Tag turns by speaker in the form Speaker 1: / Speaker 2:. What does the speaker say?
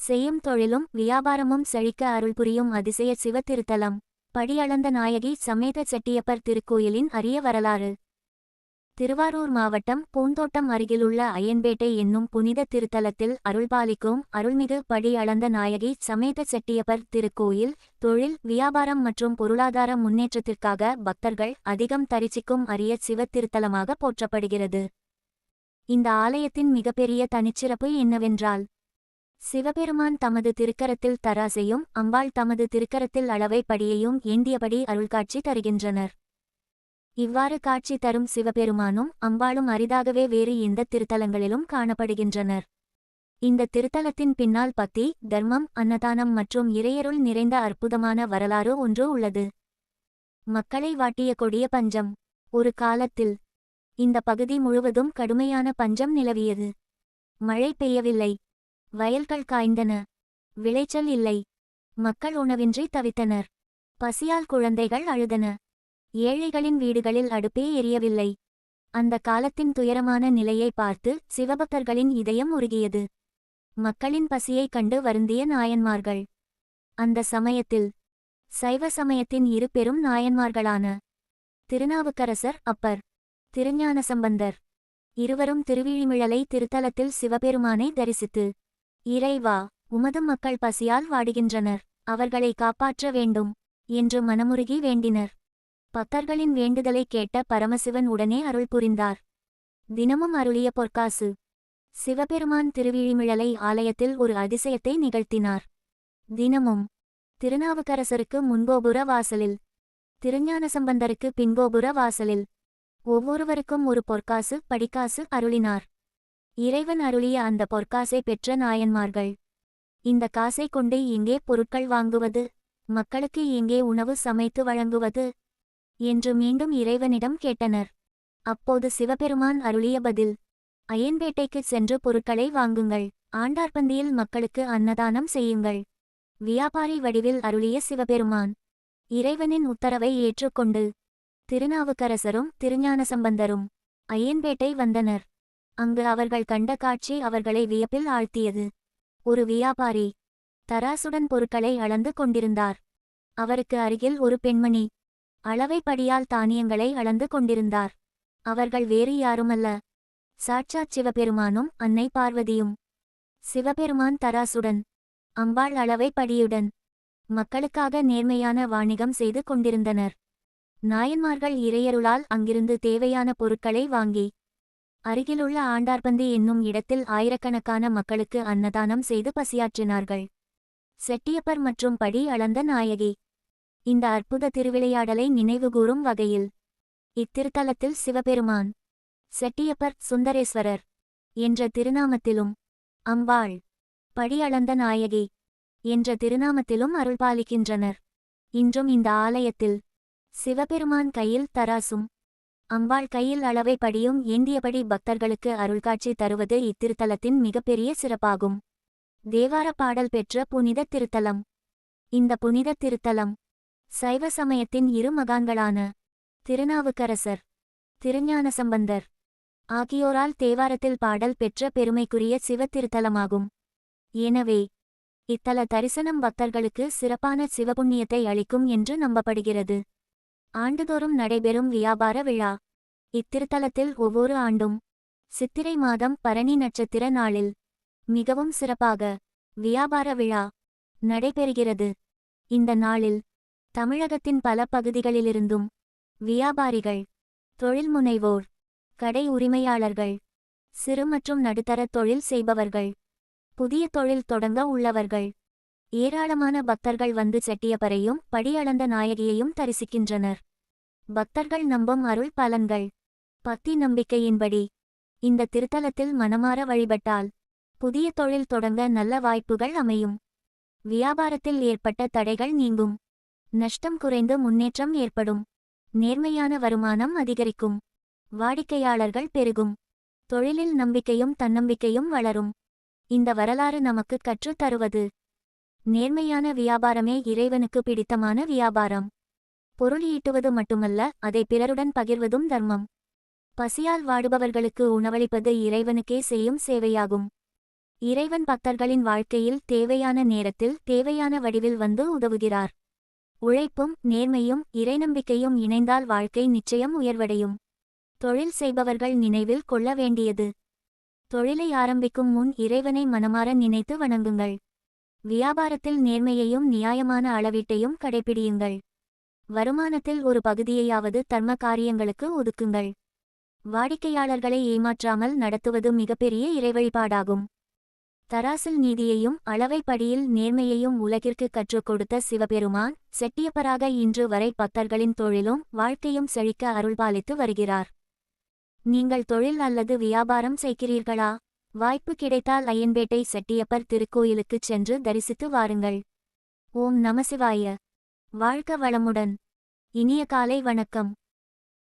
Speaker 1: செய்யும் தொழிலும் வியாபாரமும் செழிக்க அருள் புரியும் அதிசய சிவ திருத்தலம். படியளந்த நாயகி சமேத செட்டியப்பர் திருக்கோயிலின் அரிய வரலாறு. திருவாரூர் மாவட்டம் பூந்தோட்டம் அருகிலுள்ள அய்யன்பேட்டை என்னும் புனித திருத்தலத்தில் அருள்பாலிக்கும் அருள்மிகு படியளந்த நாயகி சமேத செட்டியப்பர் திருக்கோயில் தொழில் வியாபாரம் மற்றும் பொருளாதார முன்னேற்றத்திற்காக பக்தர்கள் அதிகம் தரிசிக்கும் அரிய சிவ திருத்தலமாக போற்றப்படுகிறது. இந்த ஆலயத்தின் மிகப்பெரிய தனிச்சிறப்பு என்னவென்றால், சிவபெருமான் தமது திருக்கரத்தில் தராசையும் அம்பாள் தமது திருக்கரத்தில் அளவை படியையும் ஏந்தியபடி அருள்காட்சி தருகின்றனர். இவ்வாறு காட்சி தரும் சிவபெருமானும் அம்பாளும் அரிதாகவே வேறு எந்த திருத்தலங்களிலும் காணப்படுகின்றனர். இந்த திருத்தலத்தின் பின்னால் பக்தி, தர்மம், அன்னதானம் மற்றும் இறையருள் நிறைந்த அற்புதமான வரலாறு ஒன்று உள்ளது. மக்களை வாட்டிய கொடிய பஞ்சம். ஒரு காலத்தில் இந்த பகுதி முழுவதும் கடுமையான பஞ்சம் நிலவியது. மழை பெய்யவில்லை, வயல்கள் காய்ந்தன, விளைச்சல் இல்லை, மக்கள் உணவின்றி தவித்தனர், பசியால் குழந்தைகள் அழுதன, ஏழைகளின் வீடுகளில் அடுப்பே எரியவில்லை. அந்த காலத்தின் துயரமான நிலையை பார்த்து சிவபக்தர்களின் இதயம் உருகியது. மக்களின் பசியைக் கண்டு வருந்திய நாயன்மார்கள். அந்த சமயத்தில் சைவ சமயத்தின் இரு பெரும் நாயன்மார்களான திருநாவுக்கரசர் அப்பர், திருஞானசம்பந்தர் இருவரும் திருவிழிமிழலை திருத்தலத்தில் சிவபெருமானை தரிசித்து, இறைவா, உமது மக்கள் பசியால் வாடுகின்றனர், அவர்களை காப்பாற்ற வேண்டும் என்று மனமுருகி வேண்டினர். பக்தர்களின் வேண்டுதலை கேட்ட பரமசிவன் உடனே அருள் புரிந்தார். தினமும் அருளிய பொற்காசு. சிவபெருமான் திருவிழிமிழலை ஆலயத்தில் ஒரு அதிசயத்தை நிகழ்த்தினார். தினமும் திருநாவுக்கரசருக்கு முன்கோபுர வாசலில், திருஞானசம்பந்தருக்கு பின்கோபுர வாசலில் ஒவ்வொருவருக்கும் ஒரு பொற்காசு படிக்காசு அருளினார். இறைவன் அருளிய அந்த பொற்காசை பெற்ற நாயன்மார்கள், இந்த காசை கொண்டு எங்கே பொருட்கள் வாங்குவது, மக்களுக்கு எங்கே உணவு சமைத்து வழங்குவது என்று மீண்டும் இறைவனிடம் கேட்டனர். அப்போது சிவபெருமான் அருளிய பதில், அய்யன்பேட்டைக்கு சென்று பொருட்களை வாங்குங்கள், ஆண்டார்பந்தியில் மக்களுக்கு அன்னதானம் செய்யுங்கள். வியாபாரி வடிவில் அருளிய சிவபெருமான் இறைவனின் உத்தரவை ஏற்றுக்கொண்டு திருநாவுக்கரசரும் திருஞானசம்பந்தரும் அய்யன்பேட்டை வந்தனர். அங்கு அவர்கள் கண்ட காட்சி அவர்களை வியப்பில் ஆழ்த்தியது. ஒரு வியாபாரி தராசுடன் பொருட்களை அளந்து கொண்டிருந்தார். அவருக்கு அருகில் ஒரு பெண்மணி அளவை படியால் தானியங்களை அளந்து கொண்டிருந்தார். அவர்கள் வேறு யாருமல்ல, சாட்சாத் சிவபெருமானும் அன்னை பார்வதியும். சிவபெருமான் தராசுடன், அம்பாள் அளவை படியுடன் மக்களுக்காக நேர்மையான வாணிகம் செய்து கொண்டிருந்தனர். நாயன்மார்கள் இறையருளால் அங்கிருந்து தேவையான பொருட்களை வாங்கி அருகிலுள்ள ஆண்டார்பந்தி என்னும் இடத்தில் ஆயிரக்கணக்கான மக்களுக்கு அன்னதானம் செய்து பசியாற்றினார்கள். செட்டியப்பர் மற்றும் படி அளந்த நாயகி. இந்த அற்புத திருவிளையாடலை நினைவுகூரும் வகையில் இத்திருத்தலத்தில் சிவபெருமான் செட்டியப்பர் சுந்தரேஸ்வரர் என்ற திருநாமத்திலும் அம்பாள் படி அளந்த நாயகி என்ற திருநாமத்திலும் அருள்பாலிக்கின்றனர். இன்றும் இந்த ஆலயத்தில் சிவபெருமான் கையில் தராசும் அம்பாள் கையில் அளவை படியும் ஏந்தியபடி பக்தர்களுக்கு அருள்காட்சி தருவது இத்திருத்தலத்தின் மிகப்பெரிய சிறப்பாகும். தேவார பாடல் பெற்ற புனித திருத்தலம். இந்த புனித திருத்தலம் சைவ சமயத்தின் இரு மகான்களான திருநாவுக்கரசர், திருஞானசம்பந்தர் ஆகியோரால் தேவாரத்தில் பாடல் பெற்ற பெருமைக்குரிய சிவ திருத்தலமாகும். எனவே இத்தல தரிசனம் பக்தர்களுக்கு சிறப்பான சிவபுண்ணியத்தை அளிக்கும் என்று நம்பப்படுகிறது. ஆண்டுதோறும் நடைபெறும் வியாபார விழா. இத்திருத்தலத்தில் ஒவ்வொரு ஆண்டும் சித்திரை மாதம் பரணி நட்சத்திர நாளில் மிகவும் சிறப்பாக வியாபார விழா நடைபெறுகிறது. இந்த நாளில் தமிழகத்தின் பல பகுதிகளிலிருந்தும் வியாபாரிகள், தொழில் முனைவோர், கடை உரிமையாளர்கள், சிறு மற்றும் நடுத்தர தொழில் செய்பவர்கள், புதிய தொழில் தொடங்க உள்ளவர்கள், ஏராளமான பக்தர்கள் வந்து செட்டியப்பரையும் படியளந்த நாயகியையும் தரிசிக்கின்றனர். பக்தர்கள் நம்பும் அருள் பலன்கள். பக்தி நம்பிக்கையின்படி இந்த திருத்தலத்தில் மனமாற வழிபட்டால் புதிய தொழில் தொடங்க நல்ல வாய்ப்புகள் அமையும். வியாபாரத்தில் ஏற்பட்ட தடைகள் நீங்கும். நஷ்டம் குறைந்து முன்னேற்றம் ஏற்படும். நேர்மையான வருமானம் அதிகரிக்கும். வாடிக்கையாளர்கள் பெருகும். தொழிலில் நம்பிக்கையும் தன்னம்பிக்கையும் வளரும். இந்த வரலாறு நமக்கு கற்றுத் தருவது, நேர்மையான வியாபாரமே இறைவனுக்கு பிடித்தமான வியாபாரம். பொருள் ஈட்டுவது மட்டுமல்ல, அதை பிறருடன் பகிர்வதும் தர்மம். பசியால் வாடுபவர்களுக்கு உணவளிப்பது இறைவனுக்கே செய்யும் சேவையாகும். இறைவன் பக்தர்களின் வாழ்க்கையில் தேவையான நேரத்தில் தேவையான வடிவில் வந்து உதவுகிறார். உழைப்பும் நேர்மையும் இறைநம்பிக்கையும் இணைந்தால் வாழ்க்கை நிச்சயம் உயர்வடையும். தொழில் செய்பவர்கள் நினைவில் கொள்ள வேண்டியது: தொழிலை ஆரம்பிக்கும் முன் இறைவனை மனமாற நினைத்து வணங்குங்கள். வியாபாரத்தில் நேர்மையையும் நியாயமான அளவீட்டையும் கடைபிடியுங்கள். வருமானத்தில் ஒரு பகுதியையாவது தர்ம காரியங்களுக்கு ஒதுக்குங்கள். வாடிக்கையாளர்களை ஏமாற்றாமல் நடத்துவது மிகப்பெரிய இறைவழிபாடாகும். தராசில் நீதியையும் அளவை படியில் நேர்மையையும் உலகிற்கு கற்றுக் கொடுத்த சிவபெருமான் செட்டியப்பராக இன்று வரை பக்தர்களின் தொழிலும் வாழ்க்கையும் செழிக்க அருள்பாலித்து வருகிறார். நீங்கள் தொழில் அல்லது வியாபாரம் செய்கிறீர்களா? வாய்ப்பு கிடைத்தால் ஐயன்பேட்டை செட்டியப்பர் திருக்கோயிலுக்குச் சென்று தரிசித்து வாருங்கள். ஓம் நமசிவாய. வாழ்க வளமுடன். இனிய காலை வணக்கம்.